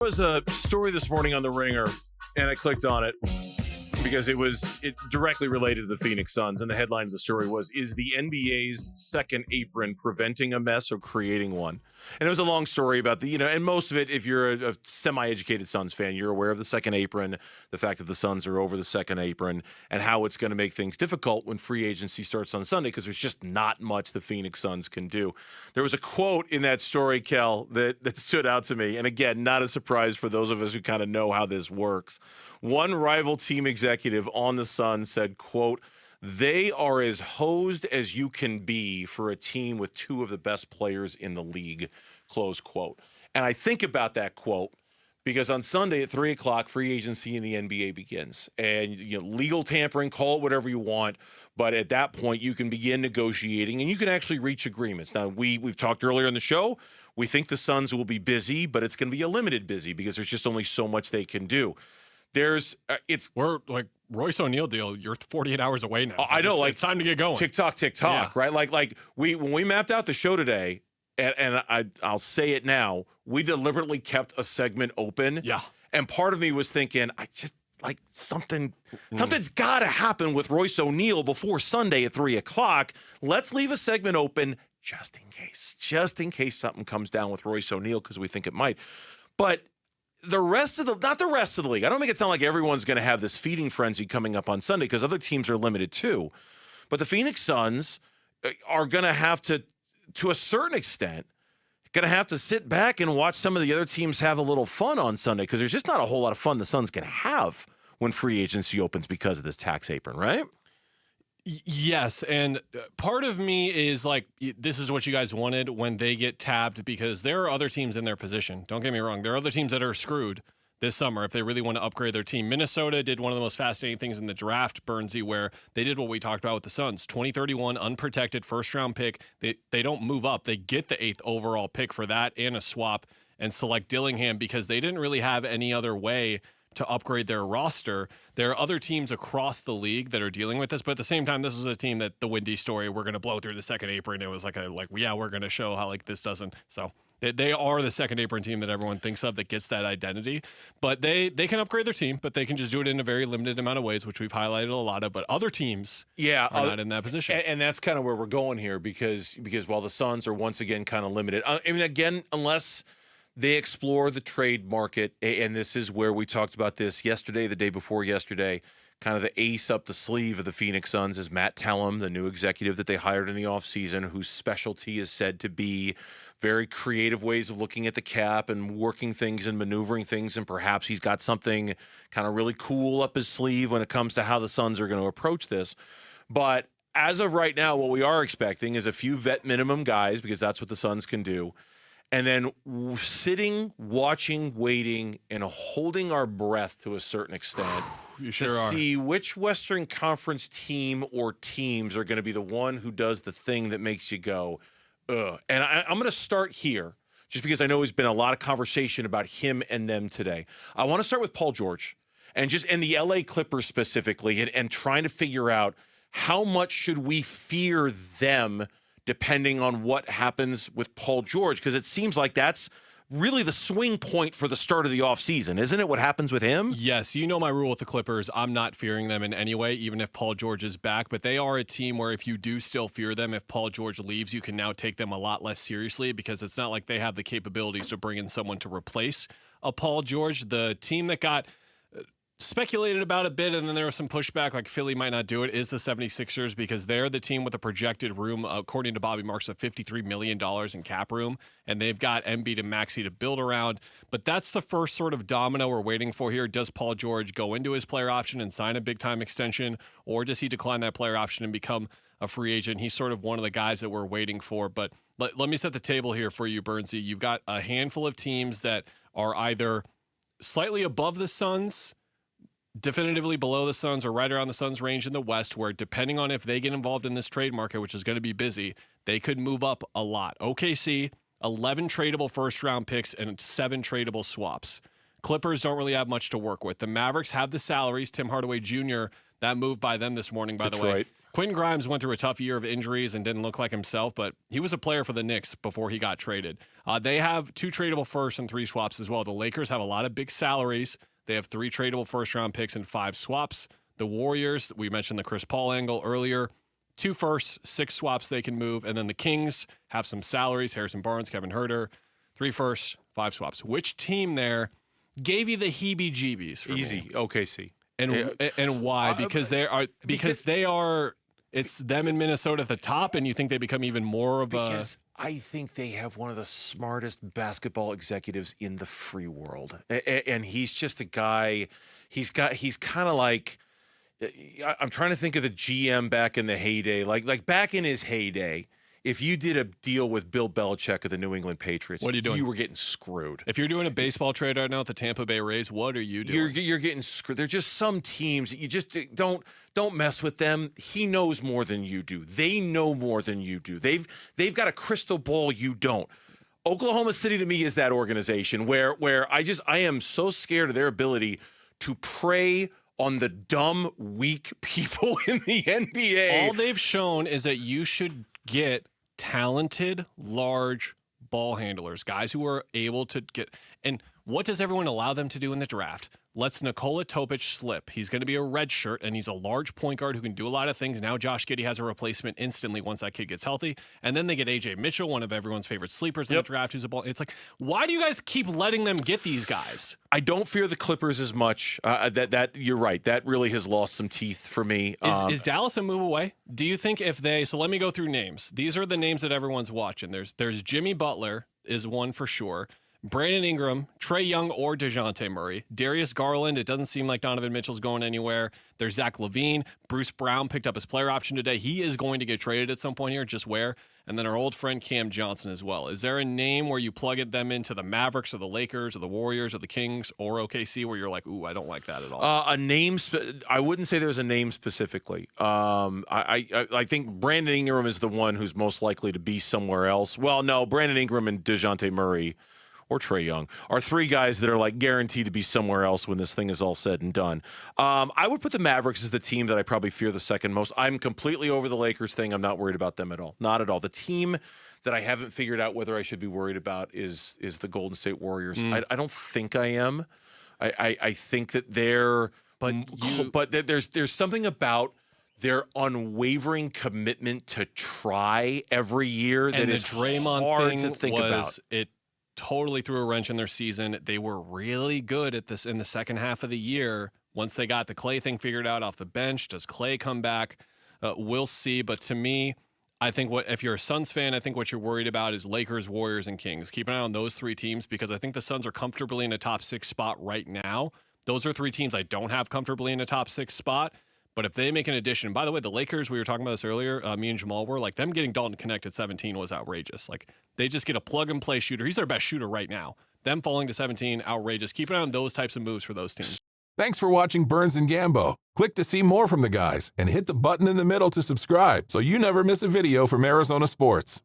There was a story this morning on The Ringer, and I clicked on it because it directly related to the Phoenix Suns. And the headline of the story was, is the NBA's second apron preventing a mess or creating one? And it was a long story about and most of it, if you're a semi-educated Suns fan, you're aware of the second apron, the fact that the Suns are over the second apron, and how it's going to make things difficult when free agency starts on Sunday because there's just not much the Phoenix Suns can do. There was a quote in that story, Kel, that stood out to me. And again, not a surprise for those of us who kind of know how this works. One rival team executive on the Suns said, quote, "They are as hosed as you can be for a team with two of the best players in the league," close quote. And I think about that quote because on Sunday at 3 o'clock, free agency in the NBA begins. And legal tampering, call it whatever you want, but at that point you can begin negotiating and you can actually reach agreements. Now, we've talked earlier in the show, we think the Suns will be busy, but it's going to be a limited busy because there's just only so much they can do. We're like Royce O'Neal deal. You're 48 hours away now. I know, it's time to get going. Tick tock, yeah. right? Like when we mapped out the show today, and I'll say it now, we deliberately kept a segment open. Yeah. And part of me was thinking, something's got to happen with Royce O'Neal before Sunday at 3 o'clock. Let's leave a segment open just in case something comes down with Royce O'Neal because we think it might. But not the rest of the league. I don't make it sound like everyone's going to have this feeding frenzy coming up on Sunday because other teams are limited too. But the Phoenix Suns are going to have to a certain extent, going to have to sit back and watch some of the other teams have a little fun on Sunday because there's just not a whole lot of fun the Suns can have when free agency opens because of this tax apron, right? Yes, and part of me is like, this is what you guys wanted when they get tabbed because there are other teams in their position. Don't get me wrong. There are other teams that are screwed this summer if they really want to upgrade their team. Minnesota did one of the most fascinating things in the draft, Burnsy, where they did what we talked about with the Suns. 2031 unprotected first-round pick. They don't move up. They get the 8th overall pick for that and a swap and select Dillingham because they didn't really have any other way to upgrade their roster. There are other teams across the league that are dealing with this, but at the same time, this is a team that the Windy story, we're going to blow through the second apron. It was we're going to show how this doesn't. So they are the second apron team that everyone thinks of that gets that identity, but they can upgrade their team, but they can just do it in a very limited amount of ways, which we've highlighted a lot of, but other teams are not in that position. And that's kind of where we're going here because while the Suns are once again kind of limited, again, unless they explore the trade market, and this is where we talked about this yesterday, the day before yesterday, kind of the ace up the sleeve of the Phoenix Suns is Matt Tellem, the new executive that they hired in the offseason, whose specialty is said to be very creative ways of looking at the cap and working things and maneuvering things, and perhaps he's got something kind of really cool up his sleeve when it comes to how the Suns are going to approach this. But as of right now, what we are expecting is a few vet minimum guys, because that's what the Suns can do. And then sitting, watching, waiting, and holding our breath to a certain extent see which Western Conference team or teams are going to be the one who does the thing that makes you go, ugh. And I'm going to start here just because I know there's been a lot of conversation about him and them today. I want to start with Paul George and the LA Clippers specifically and trying to figure out how much should we fear them depending on what happens with Paul George, because it seems like that's really the swing point for the start of the offseason, isn't it, what happens with him? Yes, you know my rule with the Clippers. I'm not fearing them in any way, even if Paul George is back, but they are a team where if you do still fear them, if Paul George leaves, you can now take them a lot less seriously because it's not like they have the capabilities to bring in someone to replace a Paul George. The team that got speculated about a bit, and then there was some pushback, like Philly might not do it, is the 76ers because they're the team with a projected room, according to Bobby Marks, of $53 million in cap room, and they've got Embiid and Maxey to build around. But that's the first sort of domino we're waiting for here. Does Paul George go into his player option and sign a big-time extension, or does he decline that player option and become a free agent? He's sort of one of the guys that we're waiting for. But let me set the table here for you, Burnsy. You've got a handful of teams that are either slightly above the Suns, definitively below the Suns, or right around the Suns range in the West, where depending on if they get involved in this trade market, which is going to be busy, they could move up a lot. OKC, 11 tradable first-round picks and 7 tradable swaps. Clippers don't really have much to work with. The Mavericks have the salaries. Tim Hardaway Jr., that move by them this morning, by the way, Quentin Grimes went through a tough year of injuries and didn't look like himself, but he was a player for the Knicks before he got traded. They have 2 tradable firsts and 3 swaps as well. The Lakers have a lot of big salaries. They have 3 tradable first-round picks and 5 swaps. The Warriors, we mentioned the Chris Paul angle earlier, 2 firsts, 6 swaps they can move. And then the Kings have some salaries, Harrison Barnes, Kevin Huerter, 3 firsts, 5 swaps. Which team there gave you the heebie-jeebies for Easy, me? OKC. And why? Because they are. It's them in Minnesota at the top, and you think they become even more of because I think they have one of the smartest basketball executives in the free world, and he's just a guy. He's kind of like. I'm trying to think of the GM back in the heyday, like back in his heyday. If you did a deal with Bill Belichick of the New England Patriots, what are you doing? You were getting screwed. If you're doing a baseball trade right now at the Tampa Bay Rays, what are you doing? You're getting screwed. There's just some teams that you just don't mess with them. He knows more than you do. They know more than you do. They've got a crystal ball you don't. Oklahoma City to me is that organization where I am so scared of their ability to prey on the dumb, weak people in the NBA. All they've shown is that you should get talented, large ball handlers, guys who are able to get. And what does everyone allow them to do in the draft? Lets Nikola Topic slip. He's going to be a red shirt, and he's a large point guard who can do a lot of things. Now Josh Giddey has a replacement instantly once that kid gets healthy. And then they get A.J. Mitchell, one of everyone's favorite sleepers in the draft, who's a ball. It's like, why do you guys keep letting them get these guys? I don't fear the Clippers as much. That you're right. That really has lost some teeth for me. Is Dallas a move away? Do you think if they? So let me go through names. These are the names that everyone's watching. There's Jimmy Butler is one for sure. Brandon Ingram, Trae Young, or DeJounte Murray. Darius Garland, it doesn't seem like Donovan Mitchell's going anywhere. There's Zach LaVine. Bruce Brown picked up his player option today. He is going to get traded at some point here, just where. And then our old friend Cam Johnson as well. Is there a name where you plug them into the Mavericks or the Lakers or the Warriors or the Kings or OKC where you're like, ooh, I don't like that at all? A name, I wouldn't say there's a name specifically. I think Brandon Ingram is the one who's most likely to be somewhere else. Well, no, Brandon Ingram and DeJounte Murray or Trae Young are 3 guys that are like guaranteed to be somewhere else when this thing is all said and done. I would put the Mavericks as the team that I probably fear the second most. I'm completely over the Lakers thing. I'm not worried about them at all. Not at all. The team that I haven't figured out whether I should be worried about is the Golden State Warriors. I don't think I am. I think that they're but there's something about their unwavering commitment to try every year that is hard to think about. It totally threw a wrench in their season. They were really good at this in the second half of the year. Once they got the Clay thing figured out off the bench, does Clay come back? We'll see. But to me, I think if you're a Suns fan, I think what you're worried about is Lakers, Warriors, and Kings. Keep an eye on those 3 teams because I think the Suns are comfortably in a top 6 spot right now. Those are 3 teams I don't have comfortably in a top 6 spot. But if they make an addition, by the way, the Lakers, we were talking about this earlier, me and Jamal were, like, them getting Dalton Connect at 17 was outrageous. Like, they just get a plug-and-play shooter. He's their best shooter right now. Them falling to 17, outrageous. Keep an eye on those types of moves for those teams. Thanks for watching Burns and Gambo. Click to see more from the guys and hit the button in the middle to subscribe so you never miss a video from Arizona Sports.